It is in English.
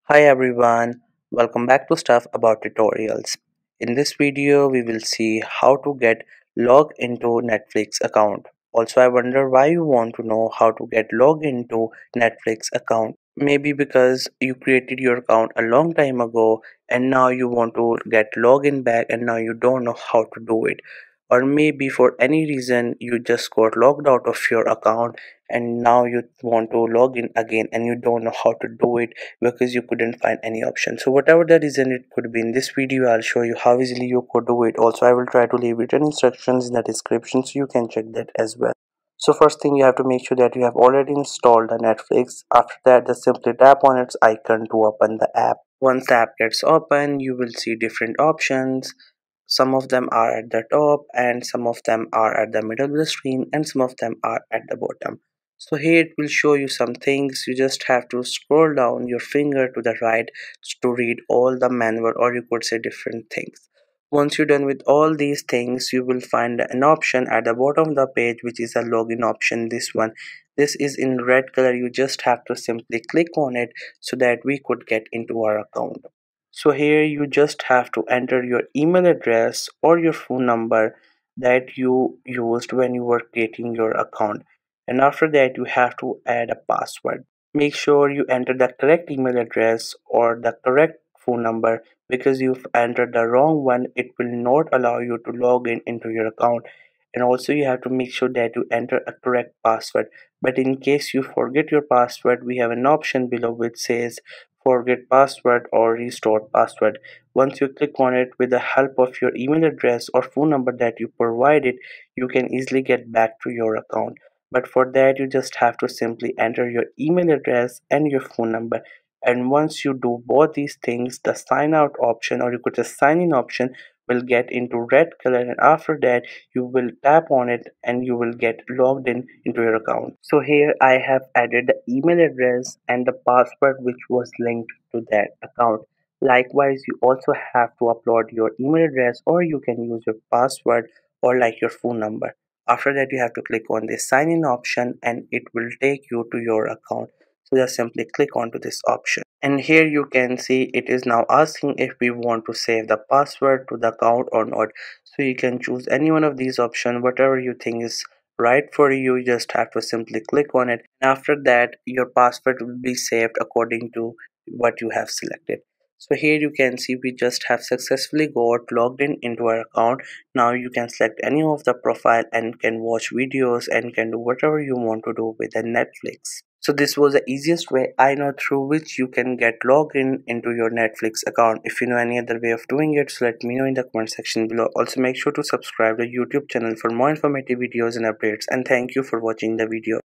Hi everyone, welcome back to Stuff About Tutorials. In this video, we will see how to get logged into Netflix account. Also, I wonder why you want to know how to get logged into Netflix account. Maybe because you created your account a long time ago and now you want to get login back and now you don't know how to do it. Or maybe for any reason you just got logged out of your account and now you want to log in again and you don't know how to do it because you couldn't find any option. So whatever the reason it could be, in this video I'll show you how easily you could do it. Also, I will try to leave written instructions in the description so you can check that as well. So first thing, you have to make sure that you have already installed the Netflix. After that, just simply tap on its icon to open the app. Once the app gets open, you will see different options. Some of them are at the top and some of them are at the middle of the screen and some of them are at the bottom. So here it will show you some things. You just have to scroll down your finger to the right to read all the manual, or you could say different things. Once you're done with all these things, you will find an option at the bottom of the page which is a login option. This is in red color. You just have to simply click on it so that we could get into our account. So here you just have to enter your email address or your phone number that you used when you were creating your account, and after that you have to add a password. Make sure you enter the correct email address or the correct phone number, because you've entered the wrong one it will not allow you to log in into your account. And also you have to make sure that you enter a correct password. But in case you forget your password, we have an option below which says forget password or restore password. Once you click on it, with the help of your email address or phone number that you provided, you can easily get back to your account. But for that, you just have to simply enter your email address and your phone number. And once you do both these things, the sign out option, or you could just sign in option, will get into red color, and after that you will tap on it and you will get logged in into your account. So here I have added the email address and the password which was linked to that account. Likewise, you also have to upload your email address, or you can use your password or like your phone number. After that, you have to click on the sign in option and it will take you to your account. So just simply click onto this option. And here you can see it is now asking if we want to save the password to the account or not. So you can choose any one of these options, whatever you think is right for you. You just have to simply click on it. And after that, your password will be saved according to what you have selected. So here you can see we just have successfully got logged in into our account. Now you can select any of the profile and can watch videos and can do whatever you want to do with the Netflix. So this was the easiest way I know through which you can get logged in into your Netflix account. If you know any other way of doing it, so let me know in the comment section below. Also make sure to subscribe to the YouTube channel for more informative videos and updates, and thank you for watching the video.